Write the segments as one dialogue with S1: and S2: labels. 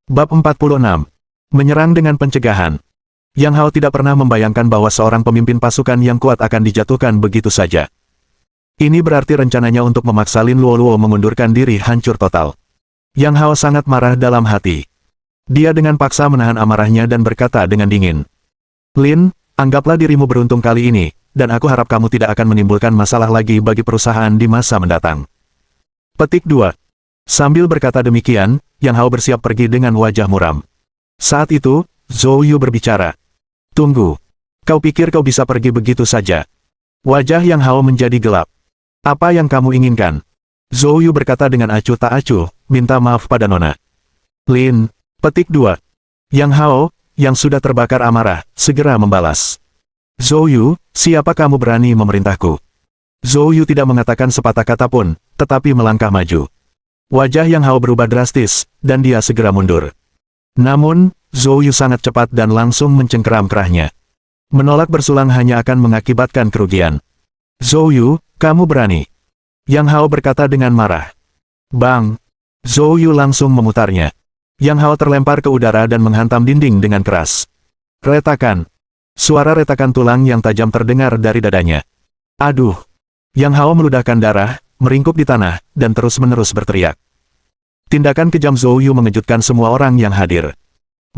S1: Bab 46. Menyerang dengan pencegahan. Yang Hao tidak pernah membayangkan bahwa seorang pemimpin pasukan yang kuat akan dijatuhkan begitu saja. Ini berarti rencananya untuk memaksa Lin Luoluo mengundurkan diri hancur total. Yang Hao sangat marah dalam hati. Dia dengan paksa menahan amarahnya dan berkata dengan dingin. Lin, anggaplah dirimu beruntung kali ini, dan aku harap kamu tidak akan menimbulkan masalah lagi bagi perusahaan di masa mendatang. Petik 2. Sambil berkata demikian, Yang Hao bersiap pergi dengan wajah muram. Saat itu, Zhou Yu berbicara. Tunggu. Kau pikir kau bisa pergi begitu saja? Wajah Yang Hao menjadi gelap. Apa yang kamu inginkan? Zhou Yu berkata dengan acuh tak acuh, minta maaf pada Nona. Lin. Petik 2. Yang Hao, yang sudah terbakar amarah, segera membalas. Zhou Yu, siapa kamu berani memerintahku? Zhou Yu tidak mengatakan sepatah kata pun, tetapi melangkah maju. Wajah Yang Hao berubah drastis, dan dia segera mundur. Namun, Zhou Yu sangat cepat dan langsung mencengkeram kerahnya. Menolak bersulang hanya akan mengakibatkan kerugian. Zhou Yu, kamu berani. Yang Hao berkata dengan marah. Bang! Zhou Yu langsung memutarnya. Yang Hao terlempar ke udara dan menghantam dinding dengan keras. Retakan. Suara retakan tulang yang tajam terdengar dari dadanya. Aduh! Yang Hao meludahkan darah, meringkuk di tanah, dan terus-menerus berteriak. Tindakan kejam Zhou Yu mengejutkan semua orang yang hadir.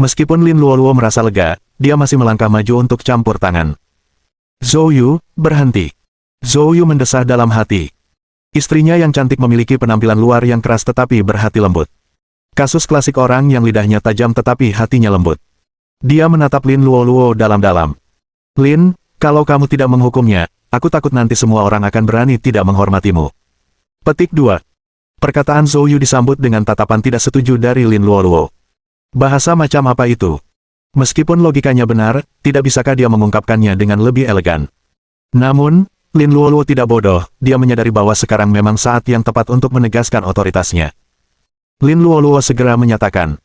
S1: Meskipun Lin Luoluo merasa lega, dia masih melangkah maju untuk campur tangan. Zhou Yu, berhenti. Zhou Yu mendesah dalam hati. Istrinya yang cantik memiliki penampilan luar yang keras tetapi berhati lembut. Kasus klasik orang yang lidahnya tajam tetapi hatinya lembut. Dia menatap Lin Luoluo dalam-dalam. Lin, kalau kamu tidak menghukumnya, aku takut nanti semua orang akan berani tidak menghormatimu. Petik 2. Perkataan Zhou Yu disambut dengan tatapan tidak setuju dari Lin Luoluo. Bahasa macam apa itu? Meskipun logikanya benar, tidak bisakah dia mengungkapkannya dengan lebih elegan? Namun, Lin Luoluo tidak bodoh, dia menyadari bahwa sekarang memang saat yang tepat untuk menegaskan otoritasnya. Lin Luoluo segera menyatakan.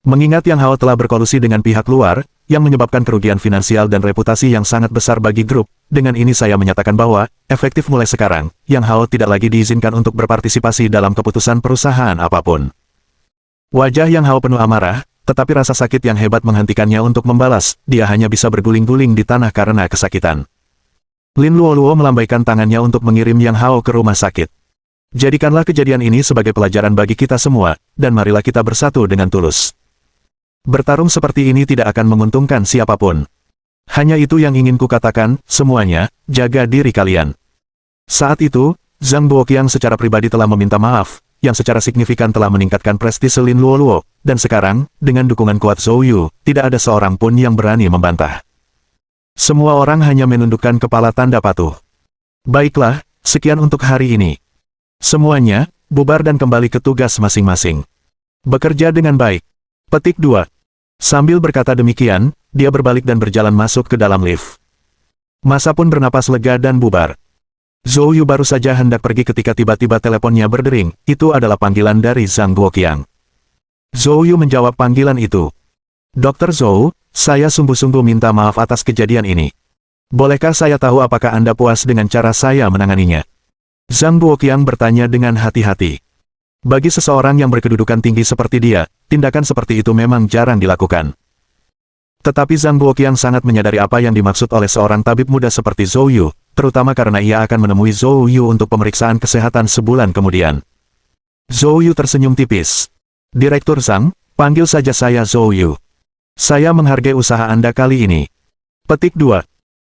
S1: Mengingat Yang Hao telah berkolusi dengan pihak luar, yang menyebabkan kerugian finansial dan reputasi yang sangat besar bagi grup, dengan ini saya menyatakan bahwa, efektif mulai sekarang, Yang Hao tidak lagi diizinkan untuk berpartisipasi dalam keputusan perusahaan apapun. Wajah Yang Hao penuh amarah, tetapi rasa sakit yang hebat menghentikannya untuk membalas, dia hanya bisa berguling-guling di tanah karena kesakitan. Lin Luoluo melambaikan tangannya untuk mengirim Yang Hao ke rumah sakit. Jadikanlah kejadian ini sebagai pelajaran bagi kita semua, dan marilah kita bersatu dengan tulus. Bertarung seperti ini tidak akan menguntungkan siapapun. Hanya itu yang ingin kukatakan, semuanya, jaga diri kalian. Saat itu, Zhang Buoqiang secara pribadi telah meminta maaf, yang secara signifikan telah meningkatkan prestise Lin Luoluo, dan sekarang, dengan dukungan kuat Zhou Yu, tidak ada seorang pun yang berani membantah. Semua orang hanya menundukkan kepala tanda patuh. Baiklah, sekian untuk hari ini. Semuanya, bubar dan kembali ke tugas masing-masing. Bekerja dengan baik. Petik 2. Sambil berkata demikian, dia berbalik dan berjalan masuk ke dalam lift. Masa pun bernapas lega dan bubar. Zhou Yu baru saja hendak pergi ketika tiba-tiba teleponnya berdering, itu adalah panggilan dari Zhang Buoqiang. Zhou Yu menjawab panggilan itu. Dr. Zhou, saya sungguh-sungguh minta maaf atas kejadian ini. Bolehkah saya tahu apakah Anda puas dengan cara saya menanganinya? Zhang Buoqiang bertanya dengan hati-hati. Bagi seseorang yang berkedudukan tinggi seperti dia, tindakan seperti itu memang jarang dilakukan. Tetapi Zhang Buoqiang sangat menyadari apa yang dimaksud oleh seorang tabib muda seperti Zhou Yu, terutama karena ia akan menemui Zhou Yu untuk pemeriksaan kesehatan sebulan kemudian. Zhou Yu tersenyum tipis. Direktur Zhang, panggil saja saya Zhou Yu. Saya menghargai usaha Anda kali ini. Petik 2.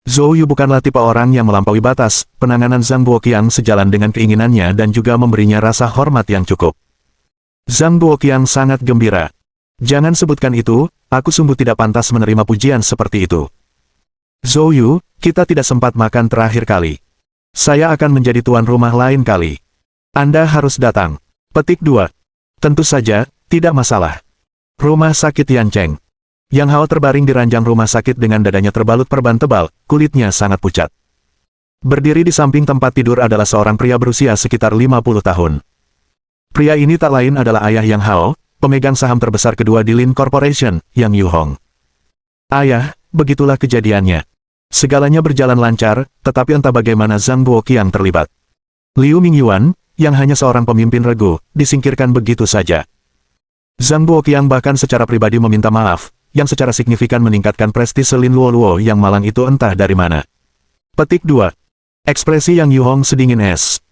S1: Zhou Yu bukanlah tipe orang yang melampaui batas, penanganan Zhang Buoqiang sejalan dengan keinginannya dan juga memberinya rasa hormat yang cukup. Zhang Buoqiang sangat gembira. Jangan sebutkan itu, aku sungguh tidak pantas menerima pujian seperti itu. Zhou Yu, kita tidak sempat makan terakhir kali. Saya akan menjadi tuan rumah lain kali. Anda harus datang. Petik 2. Tentu saja, tidak masalah. Rumah sakit Yancheng. Yang Hao terbaring di ranjang rumah sakit dengan dadanya terbalut perban tebal, kulitnya sangat pucat. Berdiri di samping tempat tidur adalah seorang pria berusia sekitar 50 tahun. Pria ini tak lain adalah ayah Yang Hao, pemegang saham terbesar kedua di Lin Corporation, Yang Yu Hong. Ayah, begitulah kejadiannya. Segalanya berjalan lancar, tetapi entah bagaimana Zhang Buoqiang terlibat. Liu Mingyuan, yang hanya seorang pemimpin regu, disingkirkan begitu saja. Zhang Buoqiang bahkan secara pribadi meminta maaf, yang secara signifikan meningkatkan prestise Lin Luoluo yang malang itu entah dari mana. Petik 2. Ekspresi Yang Yuhong sedingin es.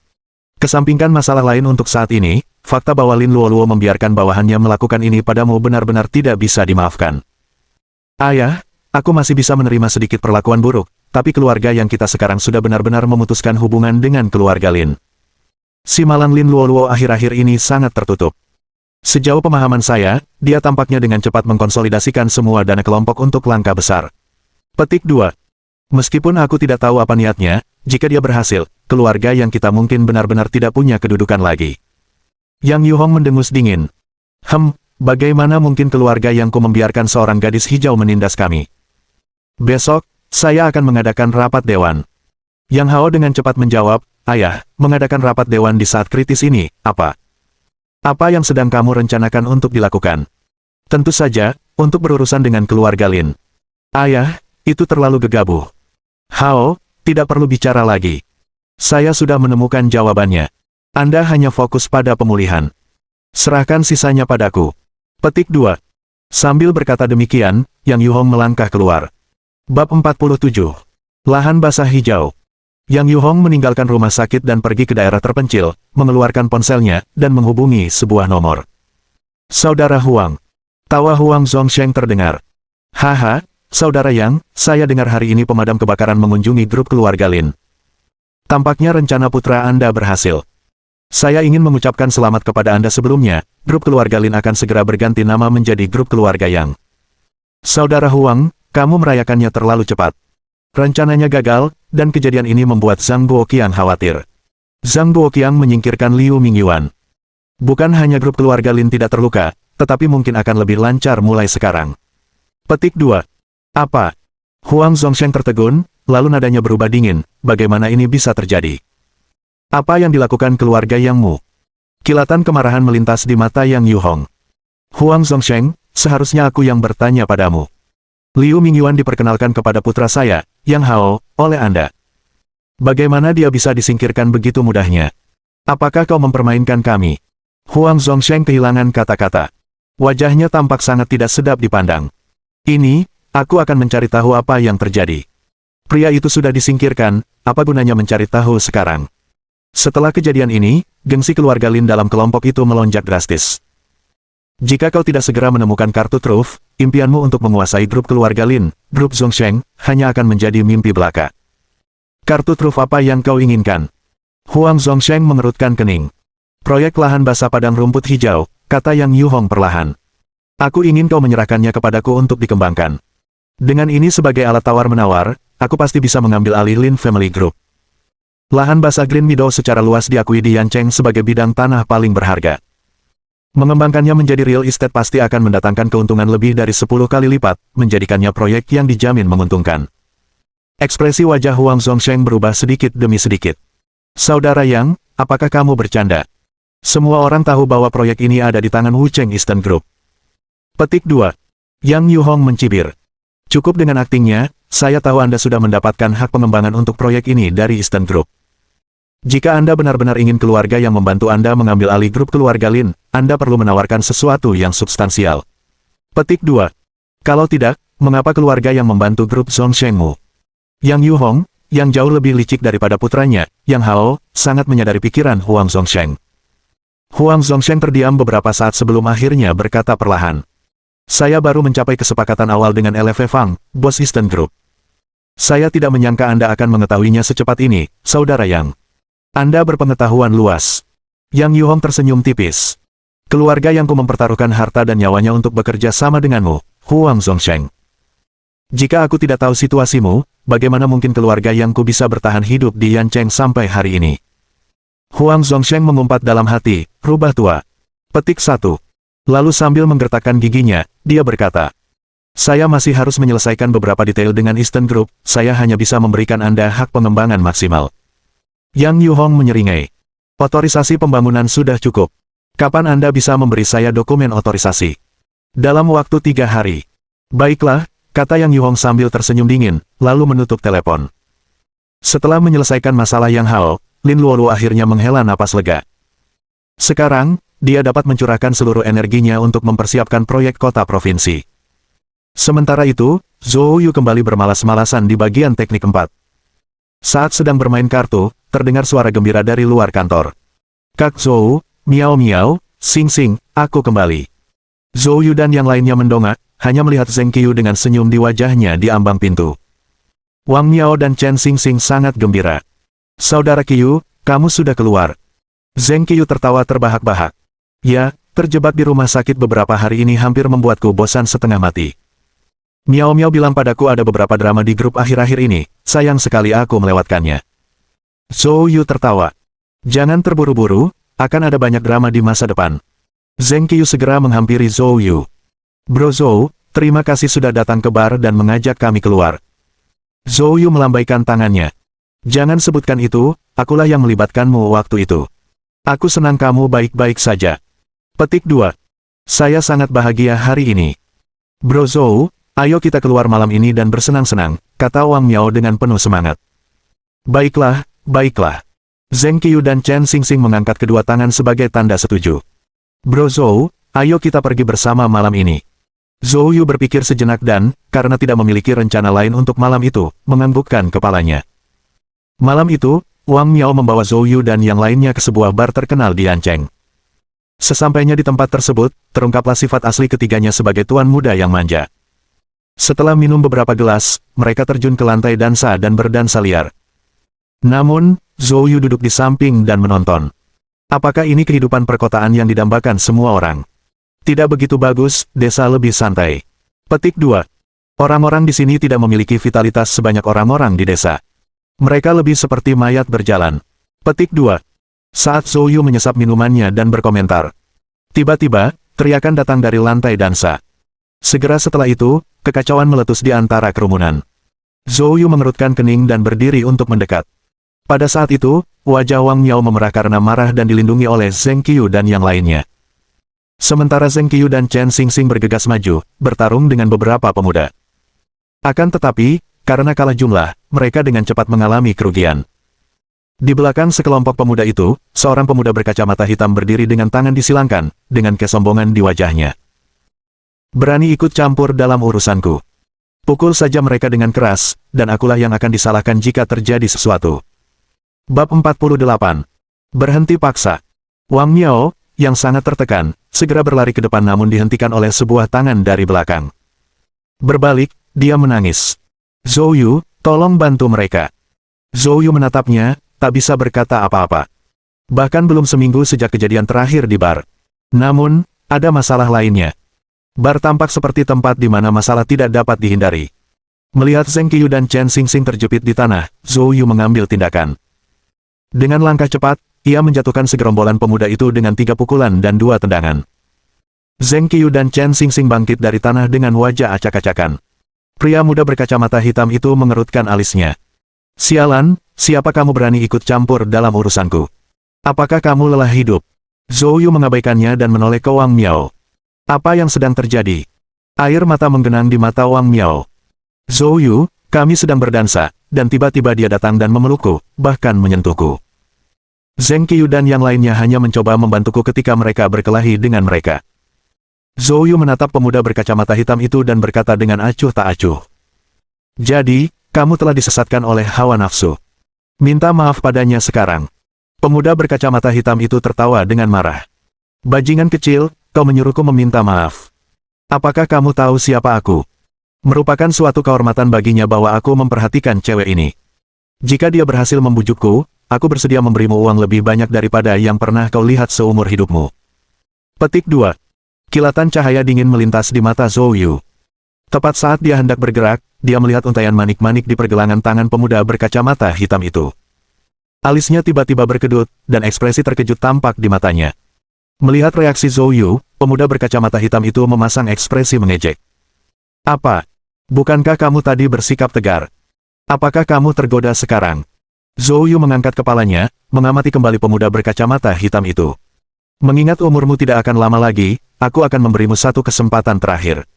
S1: Kesampingkan masalah lain untuk saat ini, fakta bahwa Lin Luoluo membiarkan bawahannya melakukan ini padamu benar-benar tidak bisa dimaafkan. Ayah, aku masih bisa menerima sedikit perlakuan buruk, tapi keluarga yang kita sekarang sudah benar-benar memutuskan hubungan dengan keluarga Lin. Simalan Lin Luoluo akhir-akhir ini sangat tertutup. Sejauh pemahaman saya, dia tampaknya dengan cepat mengkonsolidasikan semua dana kelompok untuk langkah besar. Petik 2. Meskipun aku tidak tahu apa niatnya, jika dia berhasil, keluarga yang kita mungkin benar-benar tidak punya kedudukan lagi. Yang Yuhong mendengus dingin. Bagaimana mungkin keluarga yang membiarkan seorang gadis hijau menindas kami? Besok, saya akan mengadakan rapat dewan. Yang Hao dengan cepat menjawab, Ayah, mengadakan rapat dewan di saat kritis ini, apa? Apa yang sedang kamu rencanakan untuk dilakukan? Tentu saja, untuk berurusan dengan keluarga Lin. Ayah, itu terlalu gegabah. Hao, tidak perlu bicara lagi. Saya sudah menemukan jawabannya. Anda hanya fokus pada pemulihan. Serahkan sisanya padaku. Petik 2. Sambil berkata demikian, Yang Yuhong melangkah keluar. Bab 47. Lahan basah hijau. Yang Yuhong meninggalkan rumah sakit dan pergi ke daerah terpencil, mengeluarkan ponselnya, dan menghubungi sebuah nomor. Saudara Huang. Tawa Huang Zhongsheng terdengar. Haha, Saudara Yang, saya dengar hari ini pemadam kebakaran mengunjungi grup keluarga Lin. Tampaknya rencana putra Anda berhasil. Saya ingin mengucapkan selamat kepada Anda sebelumnya, grup keluarga Lin akan segera berganti nama menjadi grup keluarga Yang. Saudara Huang, kamu merayakannya terlalu cepat. Rencananya gagal, dan kejadian ini membuat Zhang Buoqiang khawatir. Zhang Buoqiang menyingkirkan Liu Mingyuan. Bukan hanya grup keluarga Lin tidak terluka, tetapi mungkin akan lebih lancar mulai sekarang. Petik 2. Apa? Huang Zhongsheng tertegun, lalu nadanya berubah dingin, bagaimana ini bisa terjadi? Apa yang dilakukan keluarga Yang Mu? Kilatan kemarahan melintas di mata Yang Yuhong. Huang Zhongsheng, seharusnya aku yang bertanya padamu. Liu Mingyuan diperkenalkan kepada putra saya, Yang Hao, oleh Anda. Bagaimana dia bisa disingkirkan begitu mudahnya? Apakah kau mempermainkan kami? Huang Zhongsheng kehilangan kata-kata. Wajahnya tampak sangat tidak sedap dipandang. Ini, aku akan mencari tahu apa yang terjadi. Pria itu sudah disingkirkan, apa gunanya mencari tahu sekarang? Setelah kejadian ini, gengsi keluarga Lin dalam kelompok itu melonjak drastis. Jika kau tidak segera menemukan kartu truf, impianmu untuk menguasai grup keluarga Lin, grup Zhongsheng, hanya akan menjadi mimpi belaka. Kartu truf apa yang kau inginkan? Huang Zhongsheng mengerutkan kening. Proyek lahan basah padang rumput hijau, kata Yang Yuhong perlahan. Aku ingin kau menyerahkannya kepadaku untuk dikembangkan. Dengan ini sebagai alat tawar-menawar, aku pasti bisa mengambil alih Lin Family Group. Lahan basah Green Meadow secara luas diakui di Yancheng sebagai bidang tanah paling berharga. Mengembangkannya menjadi real estate pasti akan mendatangkan keuntungan lebih dari 10 kali lipat, menjadikannya proyek yang dijamin menguntungkan. Ekspresi wajah Huang Zhongsheng berubah sedikit demi sedikit. Saudara Yang, apakah kamu bercanda? Semua orang tahu bahwa proyek ini ada di tangan Wucheng Eastern Group. Petik 2. Yang Yuhong mencibir. Cukup dengan aktingnya, saya tahu Anda sudah mendapatkan hak pengembangan untuk proyek ini dari Eastern Group. Jika Anda benar-benar ingin keluarga yang membantu Anda mengambil alih grup keluarga Lin, Anda perlu menawarkan sesuatu yang substansial. Petik 2. Kalau tidak, mengapa keluarga yang membantu grup Zhongsheng Mu? Yang Yuhong, yang jauh lebih licik daripada putranya, Yang Hao, sangat menyadari pikiran Huang Zhongsheng. Huang Zhongsheng terdiam beberapa saat sebelum akhirnya berkata perlahan. Saya baru mencapai kesepakatan awal dengan LV Fang, bos Eastern Group. Saya tidak menyangka Anda akan mengetahuinya secepat ini, Saudara Yang. Anda berpengetahuan luas. Yang Yuhong tersenyum tipis. Keluarga Yang mempertaruhkan harta dan nyawanya untuk bekerja sama denganmu, Huang Zhongsheng. Jika aku tidak tahu situasimu, bagaimana mungkin keluarga Yang bisa bertahan hidup di Yancheng sampai hari ini? Huang Zhongsheng mengumpat dalam hati, rubah tua. Petik 1. Lalu sambil menggertakkan giginya, dia berkata, saya masih harus menyelesaikan beberapa detail dengan Eastern Group, saya hanya bisa memberikan Anda hak pengembangan maksimal. Yang Yuhong menyeringai. Otorisasi pembangunan sudah cukup. Kapan Anda bisa memberi saya dokumen otorisasi? Dalam waktu 3 hari. Baiklah, kata Yang Yuhong sambil tersenyum dingin, lalu menutup telepon. Setelah menyelesaikan masalah Yang Hao, Lin Luoluo akhirnya menghela napas lega. Sekarang, dia dapat mencurahkan seluruh energinya untuk mempersiapkan proyek kota provinsi. Sementara itu, Zhou Yu kembali bermalas-malasan di bagian teknik 4. Saat sedang bermain kartu, terdengar suara gembira dari luar kantor. Kak Zhou, miau miau, Xing Xing, aku kembali. Zhou Yu dan yang lainnya mendongak, hanya melihat Zheng Qiu dengan senyum di wajahnya di ambang pintu. Wang Miao dan Chen Xing Xing sangat gembira. Saudara Qiu, kamu sudah keluar. Zheng Qiu tertawa terbahak-bahak. Ya, terjebak di rumah sakit beberapa hari ini hampir membuatku bosan setengah mati. Miao Miao bilang padaku ada beberapa drama di grup akhir-akhir ini, sayang sekali aku melewatkannya. Zhou Yu tertawa. Jangan terburu-buru, akan ada banyak drama di masa depan. Zheng Qiu segera menghampiri Zhou Yu. Bro Zhou, terima kasih sudah datang ke bar dan mengajak kami keluar. Zhou Yu melambaikan tangannya. Jangan sebutkan itu, akulah yang melibatkanmu waktu itu. Aku senang kamu baik-baik saja. Petik 2. Saya sangat bahagia hari ini. Bro Zhou, ayo kita keluar malam ini dan bersenang-senang, kata Wang Miao dengan penuh semangat. Baiklah, baiklah. Zheng Qiu dan Chen Xing Xing mengangkat kedua tangan sebagai tanda setuju. Bro Zhou, ayo kita pergi bersama malam ini. Zhou Yu berpikir sejenak dan, karena tidak memiliki rencana lain untuk malam itu, menganggukkan kepalanya. Malam itu, Wang Miao membawa Zhou Yu dan yang lainnya ke sebuah bar terkenal di Yancheng. Sesampainya di tempat tersebut, terungkaplah sifat asli ketiganya sebagai tuan muda yang manja. Setelah minum beberapa gelas, mereka terjun ke lantai dansa dan berdansa liar. Namun, Zhou Yu duduk di samping dan menonton. Apakah ini kehidupan perkotaan yang didambakan semua orang? Tidak begitu bagus, desa lebih santai. Petik 2. Orang-orang di sini tidak memiliki vitalitas sebanyak orang-orang di desa. Mereka lebih seperti mayat berjalan. Petik 2. Saat Zhou Yu menyesap minumannya dan berkomentar. Tiba-tiba, teriakan datang dari lantai dansa. Segera setelah itu, kekacauan meletus di antara kerumunan. Zhou Yu mengerutkan kening dan berdiri untuk mendekat. Pada saat itu, wajah Wang Miao memerah karena marah dan dilindungi oleh Zheng Qiu dan yang lainnya. Sementara Zheng Qiu dan Chen Xing Xing bergegas maju, bertarung dengan beberapa pemuda. Akan tetapi, karena kalah jumlah, mereka dengan cepat mengalami kerugian. Di belakang sekelompok pemuda itu, seorang pemuda berkacamata hitam berdiri dengan tangan disilangkan, dengan kesombongan di wajahnya. Berani ikut campur dalam urusanku. Pukul saja mereka dengan keras, dan akulah yang akan disalahkan jika terjadi sesuatu. Bab 48. Berhenti paksa. Wang Miao, yang sangat tertekan, segera berlari ke depan namun dihentikan oleh sebuah tangan dari belakang. Berbalik, dia menangis. Zhou Yu, tolong bantu mereka. Zhou Yu menatapnya, tak bisa berkata apa-apa. Bahkan belum seminggu sejak kejadian terakhir di bar. Namun, ada masalah lainnya. Bar tampak seperti tempat di mana masalah tidak dapat dihindari. Melihat Zheng Qiu dan Chen Xing Xing terjepit di tanah, Zhou Yu mengambil tindakan. Dengan langkah cepat, ia menjatuhkan segerombolan pemuda itu dengan 3 pukulan dan 2 tendangan. Zheng Qiu dan Chen Xing Xing bangkit dari tanah dengan wajah acak-acakan. Pria muda berkacamata hitam itu mengerutkan alisnya. Sialan, siapa kamu berani ikut campur dalam urusanku? Apakah kamu lelah hidup? Zhou Yu mengabaikannya dan menoleh ke Wang Miao. Apa yang sedang terjadi? Air mata menggenang di mata Wang Miao. Zhou Yu, kami sedang berdansa, dan tiba-tiba dia datang dan memelukku, bahkan menyentuhku. Zheng Qiu dan yang lainnya hanya mencoba membantuku ketika mereka berkelahi dengan mereka. Zhou Yu menatap pemuda berkacamata hitam itu dan berkata dengan acuh tak acuh. Jadi, kamu telah disesatkan oleh hawa nafsu. Minta maaf padanya sekarang. Pemuda berkacamata hitam itu tertawa dengan marah. Bajingan kecil, kau menyuruhku meminta maaf. Apakah kamu tahu siapa aku? Merupakan suatu kehormatan baginya bahwa aku memperhatikan cewek ini. Jika dia berhasil membujukku, aku bersedia memberimu uang lebih banyak daripada yang pernah kau lihat seumur hidupmu. Petik 2. Kilatan cahaya dingin melintas di mata Zhou Yu. Tepat saat dia hendak bergerak, dia melihat untaian manik-manik di pergelangan tangan pemuda berkacamata hitam itu. Alisnya tiba-tiba berkedut, dan ekspresi terkejut tampak di matanya. Melihat reaksi Zhou Yu, pemuda berkacamata hitam itu memasang ekspresi mengejek. Apa? Bukankah kamu tadi bersikap tegar? Apakah kamu tergoda sekarang? Zhou Yu mengangkat kepalanya, mengamati kembali pemuda berkacamata hitam itu. Mengingat umurmu tidak akan lama lagi, aku akan memberimu satu kesempatan terakhir.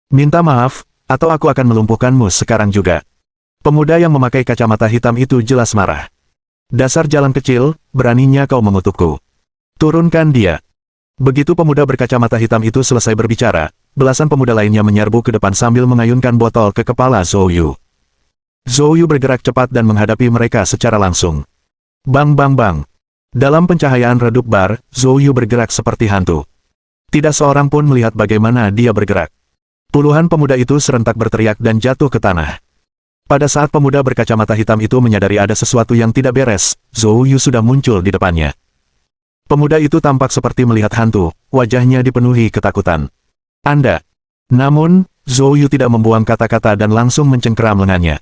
S1: Minta maaf, atau aku akan melumpuhkanmu sekarang juga. Pemuda yang memakai kacamata hitam itu jelas marah. Dasar jalan kecil, beraninya kau mengutukku. Turunkan dia. Begitu pemuda berkacamata hitam itu selesai berbicara, belasan pemuda lainnya menyerbu ke depan sambil mengayunkan botol ke kepala Zhou Yu. Zhou Yu bergerak cepat dan menghadapi mereka secara langsung. Bang bang bang. Dalam pencahayaan redup bar, Zhou Yu bergerak seperti hantu. Tidak seorang pun melihat bagaimana dia bergerak. Puluhan pemuda itu serentak berteriak dan jatuh ke tanah. Pada saat pemuda berkacamata hitam itu menyadari ada sesuatu yang tidak beres, Zhou Yu sudah muncul di depannya. Pemuda itu tampak seperti melihat hantu, wajahnya dipenuhi ketakutan. Anda. Namun, Zhou Yu tidak membuang kata-kata dan langsung mencengkeram lengannya.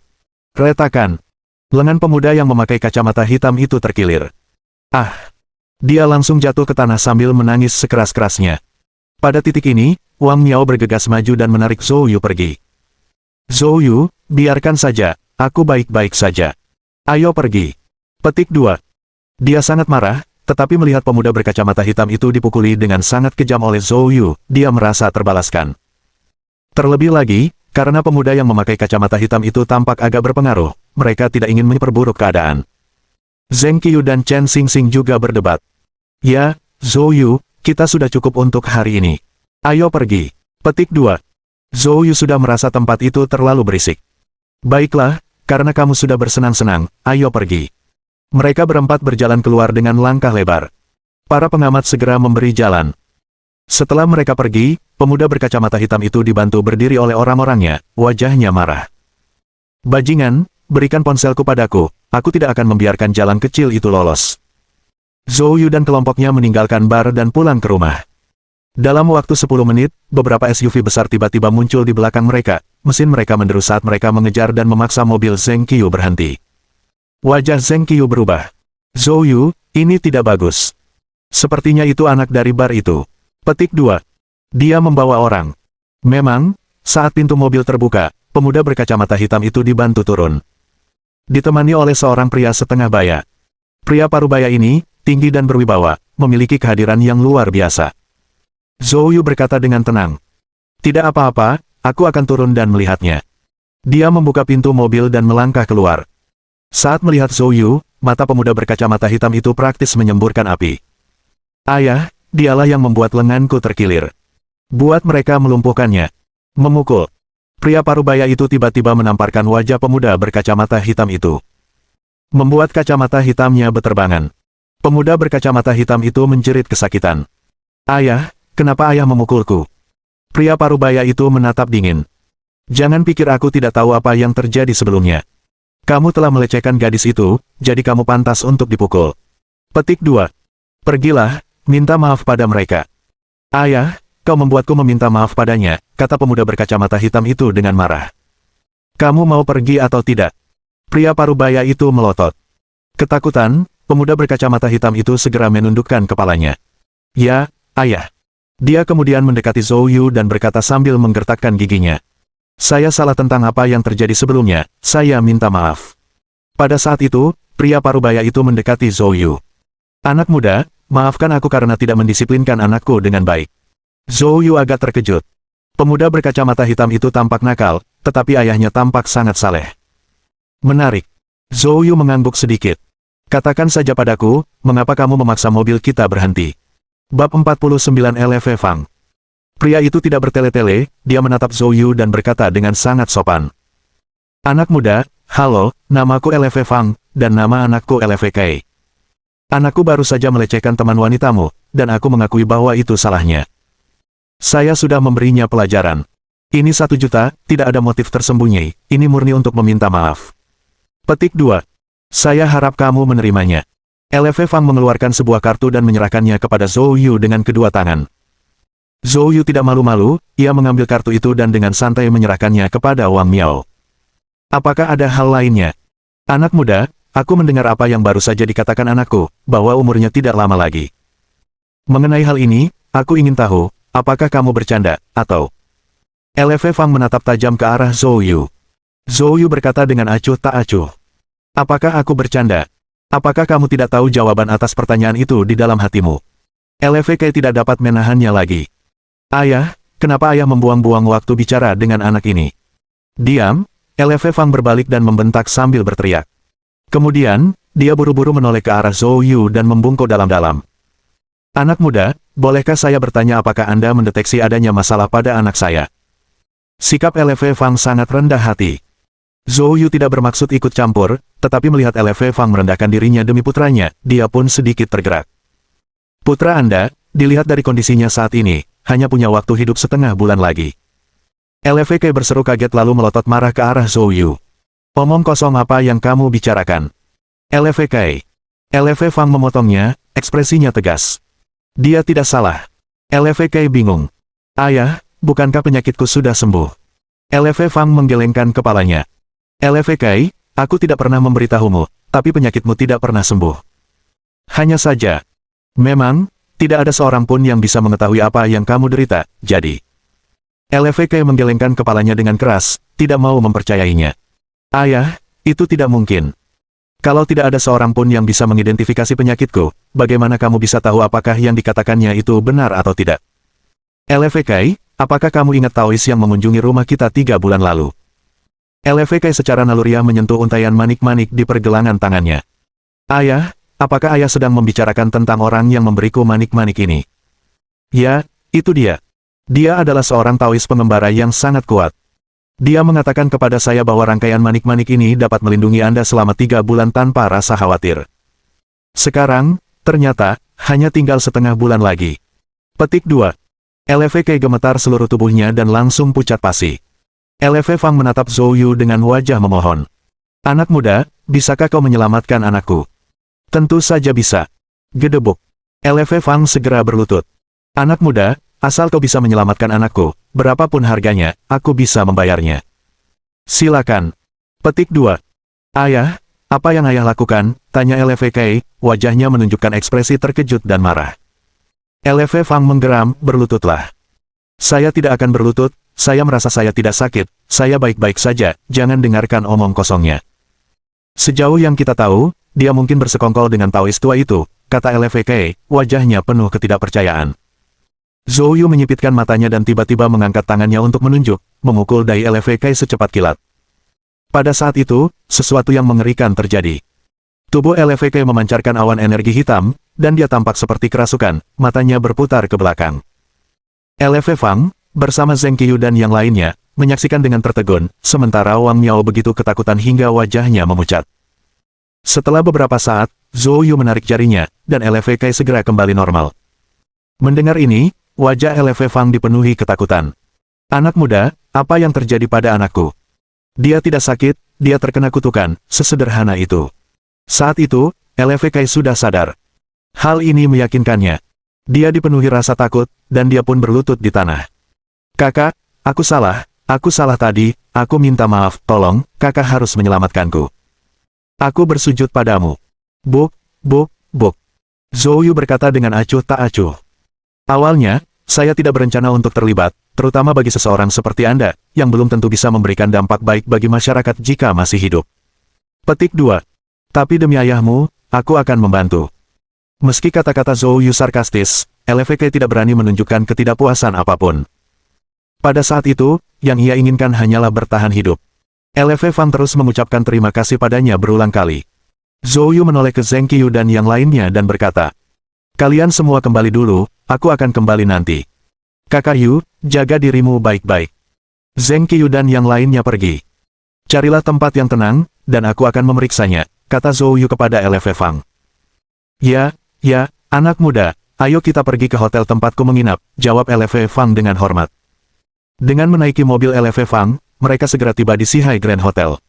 S1: Retakan. Lengan pemuda yang memakai kacamata hitam itu terkilir. Ah! Dia langsung jatuh ke tanah sambil menangis sekeras-kerasnya. Pada titik ini, Wang Miao bergegas maju dan menarik Zhou Yu pergi. Zhou Yu, biarkan saja, aku baik-baik saja. Ayo pergi. Petik 2. Dia sangat marah, tetapi melihat pemuda berkacamata hitam itu dipukuli dengan sangat kejam oleh Zhou Yu, dia merasa terbalaskan. Terlebih lagi, karena pemuda yang memakai kacamata hitam itu tampak agak berpengaruh, mereka tidak ingin memperburuk keadaan. Zheng Qiu dan Chen Xingxing juga berdebat. Ya, Zhou Yu, kita sudah cukup untuk hari ini. Ayo pergi. Petik 2. Zhou Yu sudah merasa tempat itu terlalu berisik. Baiklah, karena kamu sudah bersenang-senang, ayo pergi. Mereka berempat berjalan keluar dengan langkah lebar. Para pengamat segera memberi jalan. Setelah mereka pergi, pemuda berkacamata hitam itu dibantu berdiri oleh orang-orangnya, wajahnya marah. Bajingan, berikan ponselku padaku, aku tidak akan membiarkan jalan kecil itu lolos. Zhou Yu dan kelompoknya meninggalkan bar dan pulang ke rumah. Dalam waktu 10 menit, beberapa SUV besar tiba-tiba muncul di belakang mereka, mesin mereka menderu saat mereka mengejar dan memaksa mobil Zheng Qiu berhenti. Wajah Zheng Qiu berubah. Zhou Yu, ini tidak bagus. Sepertinya itu anak dari bar itu. Petik 2. Dia membawa orang. Memang, saat pintu mobil terbuka, pemuda berkacamata hitam itu dibantu turun. Ditemani oleh seorang pria setengah baya. Pria parubaya ini, tinggi dan berwibawa, memiliki kehadiran yang luar biasa. Zhou Yu berkata dengan tenang. Tidak apa-apa, aku akan turun dan melihatnya. Dia membuka pintu mobil dan melangkah keluar. Saat melihat Zhou Yu, mata pemuda berkacamata hitam itu praktis menyemburkan api. Ayah, dialah yang membuat lenganku terkilir. Buat mereka melumpuhkannya. Memukul. Pria parubaya itu tiba-tiba menamparkan wajah pemuda berkacamata hitam itu. Membuat kacamata hitamnya beterbangan. Pemuda berkacamata hitam itu menjerit kesakitan. Ayah, kenapa ayah memukulku? Pria parubaya itu menatap dingin. Jangan pikir aku tidak tahu apa yang terjadi sebelumnya. Kamu telah melecehkan gadis itu, jadi kamu pantas untuk dipukul. Petik 2. Pergilah, minta maaf pada mereka. Ayah, kau membuatku meminta maaf padanya, kata pemuda berkacamata hitam itu dengan marah. Kamu mau pergi atau tidak? Pria parubaya itu melotot. Ketakutan, pemuda berkacamata hitam itu segera menundukkan kepalanya. Ya, ayah. Dia kemudian mendekati Zhou Yu dan berkata sambil menggertakkan giginya. Saya salah tentang apa yang terjadi sebelumnya, saya minta maaf. Pada saat itu, pria parubaya itu mendekati Zhou Yu. Anak muda, maafkan aku karena tidak mendisiplinkan anakku dengan baik. Zhou Yu agak terkejut. Pemuda berkacamata hitam itu tampak nakal, tetapi ayahnya tampak sangat saleh. Menarik. Zhou Yu mengangguk sedikit. Katakan saja padaku, mengapa kamu memaksa mobil kita berhenti? Bab 49 LV Fang. Pria itu tidak bertele-tele, dia menatap Zhou Yu dan berkata dengan sangat sopan. Anak muda, halo, namaku LV Fang, dan nama anakku LV Kai. Anakku baru saja melecehkan teman wanitamu, dan aku mengakui bahwa itu salahnya. Saya sudah memberinya pelajaran. Ini 1 juta, tidak ada motif tersembunyi, ini murni untuk meminta maaf. Petik 2. Saya harap kamu menerimanya. LV Fang mengeluarkan sebuah kartu dan menyerahkannya kepada Zhou Yu dengan kedua tangan. Zhou Yu tidak malu-malu, ia mengambil kartu itu dan dengan santai menyerahkannya kepada Wang Miao. Apakah ada hal lainnya? Anak muda, aku mendengar apa yang baru saja dikatakan anakku, bahwa umurnya tidak lama lagi. Mengenai hal ini, aku ingin tahu, apakah kamu bercanda, atau... LV Fang menatap tajam ke arah Zhou Yu. Zhou Yu berkata dengan acuh tak acuh. Apakah aku bercanda? Apakah kamu tidak tahu jawaban atas pertanyaan itu di dalam hatimu? LV Kai tidak dapat menahannya lagi. Ayah, kenapa ayah membuang-buang waktu bicara dengan anak ini? Diam, LV Fang berbalik dan membentak sambil berteriak. Kemudian, dia buru-buru menoleh ke arah Zhou Yu dan membungkuk dalam-dalam. Anak muda, bolehkah saya bertanya apakah Anda mendeteksi adanya masalah pada anak saya? Sikap LV Fang sangat rendah hati. Zhou Yu tidak bermaksud ikut campur, tetapi melihat LV Fang merendahkan dirinya demi putranya, dia pun sedikit tergerak. Putra Anda, dilihat dari kondisinya saat ini, hanya punya waktu hidup setengah bulan lagi. LVK berseru kaget lalu melotot marah ke arah Zhou Yu. Omong kosong apa yang kamu bicarakan? LVK. LV Fang memotongnya, ekspresinya tegas. Dia tidak salah. LVK bingung. Ayah, bukankah penyakitku sudah sembuh? LV Fang menggelengkan kepalanya. LVK, aku tidak pernah memberitahumu, tapi penyakitmu tidak pernah sembuh. Hanya saja. Memang, tidak ada seorang pun yang bisa mengetahui apa yang kamu derita, jadi. LVK menggelengkan kepalanya dengan keras, tidak mau mempercayainya. Ayah, itu tidak mungkin. Kalau tidak ada seorang pun yang bisa mengidentifikasi penyakitku, bagaimana kamu bisa tahu apakah yang dikatakannya itu benar atau tidak? LVK, apakah kamu ingat Taois yang mengunjungi rumah kita 3 bulan lalu? LVK secara naluriah menyentuh untaian manik-manik di pergelangan tangannya. Ayah, apakah ayah sedang membicarakan tentang orang yang memberiku manik-manik ini? Ya, itu dia. Dia adalah seorang Taois pengembara yang sangat kuat. Dia mengatakan kepada saya bahwa rangkaian manik-manik ini dapat melindungi Anda selama 3 bulan tanpa rasa khawatir. Sekarang, ternyata, hanya tinggal setengah bulan lagi. Petik 2. LVK gemetar seluruh tubuhnya dan langsung pucat pasi. LV Fang menatap Zhou Yu dengan wajah memohon. Anak muda, bisakah kau menyelamatkan anakku? Tentu saja bisa. Gedebuk. LV Fang segera berlutut. Anak muda, asal kau bisa menyelamatkan anakku, berapapun harganya, aku bisa membayarnya. Silakan. Petik 2. Ayah, apa yang ayah lakukan? Tanya LVK, wajahnya menunjukkan ekspresi terkejut dan marah. LV Fang menggeram, berlututlah. Saya tidak akan berlutut, saya merasa saya tidak sakit, saya baik-baik saja, jangan dengarkan omong kosongnya. Sejauh yang kita tahu, dia mungkin bersekongkol dengan Taois tua itu, kata LVK, wajahnya penuh ketidakpercayaan. Zhou Yu menyipitkan matanya dan tiba-tiba mengangkat tangannya untuk menunjuk, memukul dahi LVK secepat kilat. Pada saat itu, sesuatu yang mengerikan terjadi. Tubuh LVK memancarkan awan energi hitam, dan dia tampak seperti kerasukan, matanya berputar ke belakang. LV Fang, bersama Zheng Qiyu dan yang lainnya, menyaksikan dengan tertegun, sementara Wang Miao begitu ketakutan hingga wajahnya memucat. Setelah beberapa saat, Zhou Yu menarik jarinya, dan LVK segera kembali normal. Mendengar ini, wajah LV Fang dipenuhi ketakutan. Anak muda, apa yang terjadi pada anakku? Dia tidak sakit, dia terkena kutukan, sesederhana itu. Saat itu, LVK sudah sadar. Hal ini meyakinkannya. Dia dipenuhi rasa takut, dan dia pun berlutut di tanah. Kakak, aku salah tadi, aku minta maaf, tolong, kakak harus menyelamatkanku. Aku bersujud padamu. Buk. Zhou Yu berkata dengan acuh tak acuh. Awalnya, saya tidak berencana untuk terlibat, terutama bagi seseorang seperti Anda, yang belum tentu bisa memberikan dampak baik bagi masyarakat jika masih hidup. Petik 2. Tapi demi ayahmu, aku akan membantu. Meski kata-kata Zhou Yu sarkastis, LVK tidak berani menunjukkan ketidakpuasan apapun. Pada saat itu, yang ia inginkan hanyalah bertahan hidup. LV Fang terus mengucapkan terima kasih padanya berulang kali. Zhou Yu menoleh ke Zheng Qiyu dan yang lainnya dan berkata, kalian semua kembali dulu, aku akan kembali nanti. Kakak Yu, jaga dirimu baik-baik. Zheng Qiyu dan yang lainnya pergi. Carilah tempat yang tenang, dan aku akan memeriksanya, kata Zhou Yu kepada LV Fang. Ya, anak muda, ayo kita pergi ke hotel tempatku menginap, jawab LV Fang dengan hormat. Dengan menaiki mobil LV Fang, mereka segera tiba di Sihai Grand Hotel.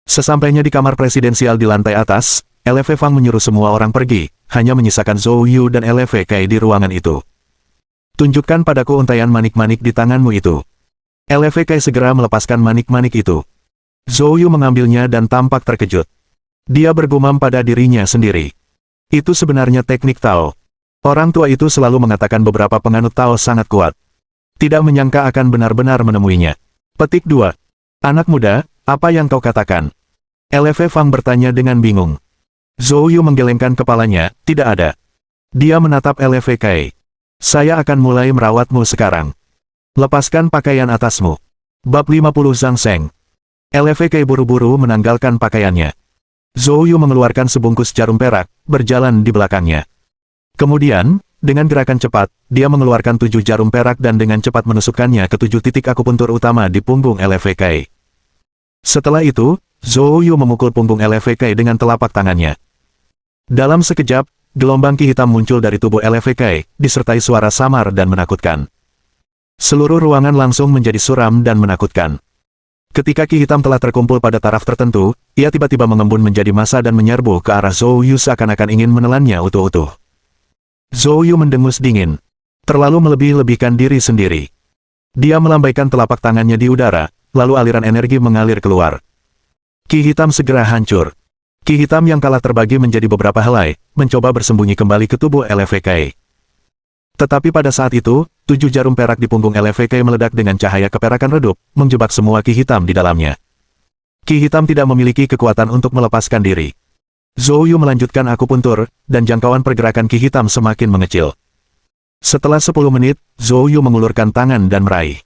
S1: Sesampainya di kamar presidensial di lantai atas, LV Fang menyuruh semua orang pergi, hanya menyisakan Zhou Yu dan LV Kai di ruangan itu. Tunjukkan padaku untaian manik-manik di tanganmu itu. LV Kai segera melepaskan manik-manik itu. Zhou Yu mengambilnya dan tampak terkejut. Dia bergumam pada dirinya sendiri. Itu sebenarnya teknik Tao. Orang tua itu selalu mengatakan beberapa penganut Tao sangat kuat. Tidak menyangka akan benar-benar menemuinya. Petik 2. Anak muda, apa yang kau katakan? LV Fang bertanya dengan bingung. Zhou Yu menggelengkan kepalanya, tidak ada. Dia menatap LV Kai. Saya akan mulai merawatmu sekarang. Lepaskan pakaian atasmu. Bab 50 Zhang Seng. LV Kai buru-buru menanggalkan pakaiannya. Zhou Yu mengeluarkan sebungkus jarum perak, berjalan di belakangnya. Kemudian, dengan gerakan cepat, dia mengeluarkan 7 jarum perak dan dengan cepat menusukkannya ke 7 titik akupuntur utama di punggung LFK. Setelah itu, Zhou Yu memukul punggung LFK dengan telapak tangannya. Dalam sekejap, gelombang ki hitam muncul dari tubuh LFK, disertai suara samar dan menakutkan. Seluruh ruangan langsung menjadi suram dan menakutkan. Ketika ki hitam telah terkumpul pada taraf tertentu, ia tiba-tiba mengembun menjadi massa dan menyerbu ke arah Zhou Yu seakan-akan ingin menelannya utuh-utuh. Zhou Yu mendengus dingin. Terlalu melebih-lebihkan diri sendiri. Dia melambaikan telapak tangannya di udara, lalu aliran energi mengalir keluar. Ki hitam segera hancur. Ki hitam yang kalah terbagi menjadi beberapa helai, mencoba bersembunyi kembali ke tubuh LFK. Tetapi pada saat itu, 7 jarum perak di punggung LFK meledak dengan cahaya keperakan redup, menjebak semua ki hitam di dalamnya. Ki hitam tidak memiliki kekuatan untuk melepaskan diri. Zhou Yu melanjutkan akupuntur, dan jangkauan pergerakan ki hitam semakin mengecil. Setelah 10 menit, Zhou Yu mengulurkan tangan dan meraih.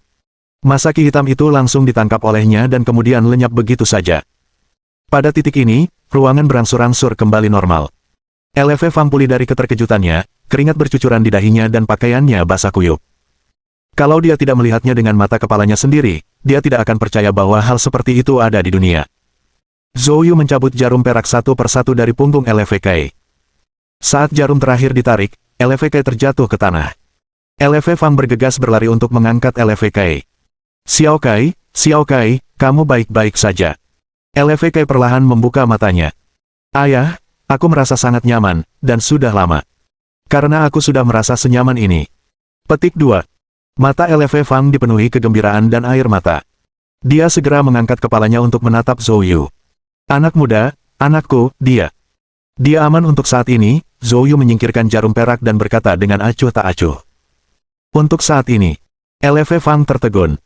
S1: Massa ki hitam itu langsung ditangkap olehnya dan kemudian lenyap begitu saja. Pada titik ini, ruangan berangsur-angsur kembali normal. LF Fang pulih dari keterkejutannya, keringat bercucuran di dahinya dan pakaiannya basah kuyup. Kalau dia tidak melihatnya dengan mata kepalanya sendiri, dia tidak akan percaya bahwa hal seperti itu ada di dunia. Zhou Yu mencabut jarum perak satu persatu dari punggung LFK. Saat jarum terakhir ditarik, LFK terjatuh ke tanah. LF Fang bergegas berlari untuk mengangkat LFK. Xiao Kai, kamu baik-baik saja. LFK perlahan membuka matanya. Ayah, aku merasa sangat nyaman, dan sudah lama. Karena aku sudah merasa senyaman ini. Petik 2. Mata LF Fang dipenuhi kegembiraan dan air mata. Dia segera mengangkat kepalanya untuk menatap Zhou Yu. Anak muda, anakku, dia. Dia aman untuk saat ini. Zhou Yu menyingkirkan jarum perak dan berkata dengan acuh tak acuh. Untuk saat ini. LF Fang tertegun.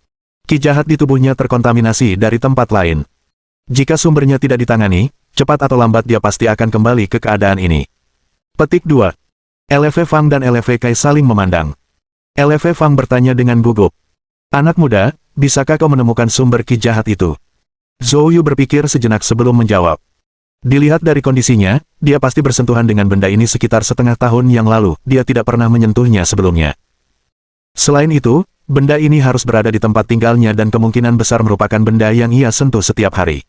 S1: Ki jahat di tubuhnya terkontaminasi dari tempat lain. Jika sumbernya tidak ditangani, cepat atau lambat dia pasti akan kembali ke keadaan ini. Petik 2. LF Fang dan LF Kai saling memandang. LF Fang bertanya dengan gugup. Anak muda, bisakah kau menemukan sumber ki jahat itu? Zhou Yu berpikir sejenak sebelum menjawab. Dilihat dari kondisinya, dia pasti bersentuhan dengan benda ini sekitar setengah tahun yang lalu, dia tidak pernah menyentuhnya sebelumnya. Selain itu, benda ini harus berada di tempat tinggalnya dan kemungkinan besar merupakan benda yang ia sentuh setiap hari.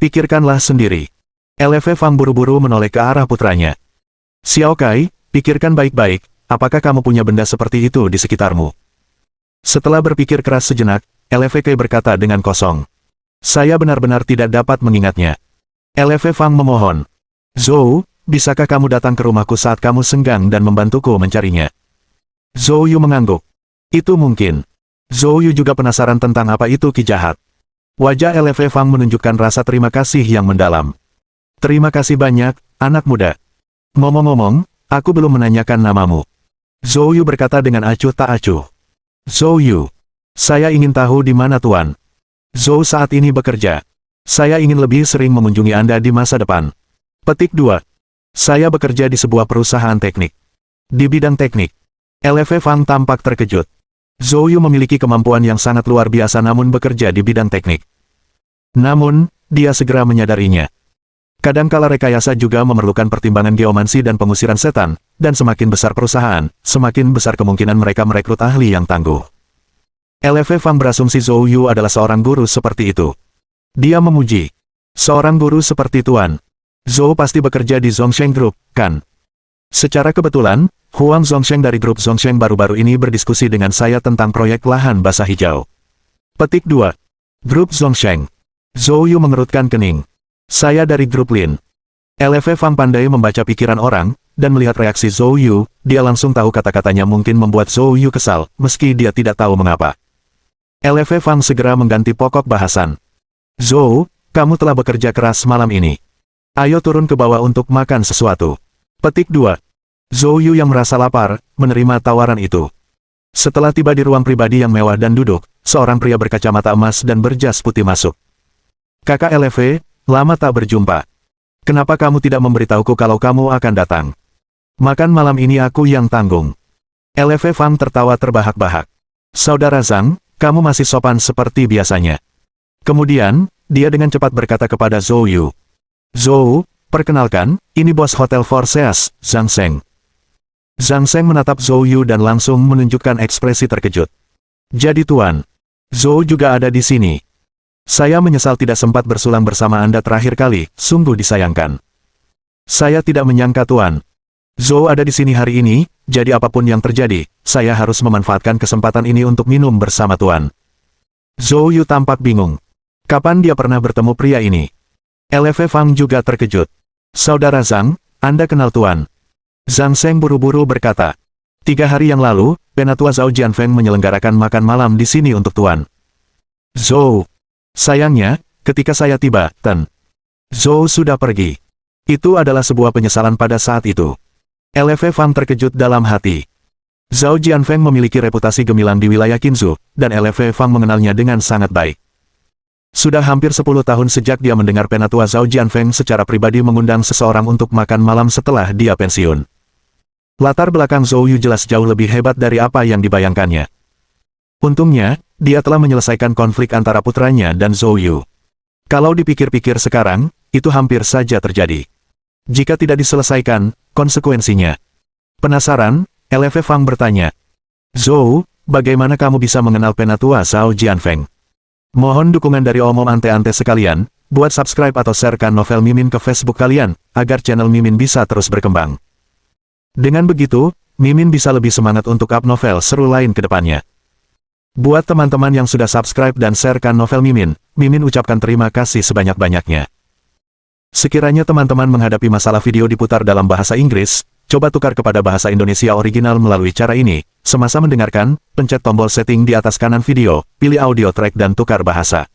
S1: Pikirkanlah sendiri. LF Fang buru-buru menoleh ke arah putranya. Xiao Kai, pikirkan baik-baik, apakah kamu punya benda seperti itu di sekitarmu? Setelah berpikir keras sejenak, LF Kai berkata dengan kosong. Saya benar-benar tidak dapat mengingatnya. LF Fang memohon. Zhou, bisakah kamu datang ke rumahku saat kamu senggang dan membantuku mencarinya? Zhou Yu mengangguk. Itu mungkin. Zhou Yu juga penasaran tentang apa itu ki jahat. Wajah LF Fang menunjukkan rasa terima kasih yang mendalam. Terima kasih banyak, anak muda. Ngomong-ngomong, aku belum menanyakan namamu. Zhou Yu berkata dengan acuh tak acuh. Zhou Yu. Saya ingin tahu di mana Tuan. Zhou saat ini bekerja. Saya ingin lebih sering mengunjungi Anda di masa depan. Petik 2. Saya bekerja di sebuah perusahaan teknik. Di bidang teknik. LF Fang tampak terkejut. Zhou Yu memiliki kemampuan yang sangat luar biasa namun bekerja di bidang teknik. Namun, dia segera menyadarinya. Kadangkala rekayasa juga memerlukan pertimbangan geomansi dan pengusiran setan, dan semakin besar perusahaan, semakin besar kemungkinan mereka merekrut ahli yang tangguh. LF Fang berasumsi Zhou Yu adalah seorang guru seperti itu. Dia memuji. Seorang guru seperti Tuan. Zhou pasti bekerja di Zhongsheng Group, kan? Secara kebetulan, Huang Zhongsheng dari grup Zhongsheng baru-baru ini berdiskusi dengan saya tentang proyek lahan basah hijau. Petik 2. Grup Zhongsheng. Zhou Yu mengerutkan kening. Saya dari grup Lin. LF Fang pandai membaca pikiran orang, dan melihat reaksi Zhou Yu, dia langsung tahu kata-katanya mungkin membuat Zhou Yu kesal, meski dia tidak tahu mengapa. LF Fang segera mengganti pokok bahasan. Zhou, kamu telah bekerja keras malam ini. Ayo turun ke bawah untuk makan sesuatu. Petik 2. Zhou Yu yang merasa lapar, menerima tawaran itu. Setelah tiba di ruang pribadi yang mewah dan duduk, seorang pria berkacamata emas dan berjas putih masuk. Kakak LF, lama tak berjumpa. Kenapa kamu tidak memberitahuku kalau kamu akan datang? Makan malam ini aku yang tanggung. LF Fang tertawa terbahak-bahak. Saudara Zhang, kamu masih sopan seperti biasanya. Kemudian, dia dengan cepat berkata kepada Zhou Yu. Zhou, perkenalkan, ini bos Hotel Four Seas, Zhang Sheng. Zhang Seng menatap Zhou Yu dan langsung menunjukkan ekspresi terkejut. Jadi Tuan, Zhou juga ada di sini. Saya menyesal tidak sempat bersulang bersama Anda terakhir kali, sungguh disayangkan. Saya tidak menyangka Tuan. Zhou ada di sini hari ini, jadi apapun yang terjadi, saya harus memanfaatkan kesempatan ini untuk minum bersama Tuan. Zhou Yu tampak bingung. Kapan dia pernah bertemu pria ini? LV Fang juga terkejut. Saudara Zhang, Anda kenal Tuan. Zhang Seng buru-buru berkata. 3 hari yang lalu, Penatua Zhao Jianfeng menyelenggarakan makan malam di sini untuk Tuan. Zhou. Sayangnya, ketika saya tiba, Zhou sudah pergi. Itu adalah sebuah penyesalan pada saat itu. LV Fang terkejut dalam hati. Zhao Jianfeng memiliki reputasi gemilang di wilayah Qinzhou, dan LV Fang mengenalnya dengan sangat baik. Sudah hampir 10 tahun sejak dia mendengar Penatua Zhao Jianfeng secara pribadi mengundang seseorang untuk makan malam setelah dia pensiun. Latar belakang Zhou Yu jelas jauh lebih hebat dari apa yang dibayangkannya. Untungnya, dia telah menyelesaikan konflik antara putranya dan Zhou Yu. Kalau dipikir-pikir sekarang, itu hampir saja terjadi. Jika tidak diselesaikan, konsekuensinya. Penasaran, LV Fang bertanya. Zhou, bagaimana kamu bisa mengenal Penatua Zhao Jianfeng? Mohon dukungan dari omom ante-ante sekalian, buat subscribe atau sharekan novel Mimin ke Facebook kalian, agar channel Mimin bisa terus berkembang. Dengan begitu, Mimin bisa lebih semangat untuk up novel seru lain ke depannya. Buat teman-teman yang sudah subscribe dan sharekan novel Mimin, Mimin ucapkan terima kasih sebanyak-banyaknya. Sekiranya teman-teman menghadapi masalah video diputar dalam bahasa Inggris, coba tukar kepada bahasa Indonesia original melalui cara ini. Semasa mendengarkan, pencet tombol setting di atas kanan video, pilih audio track dan tukar bahasa.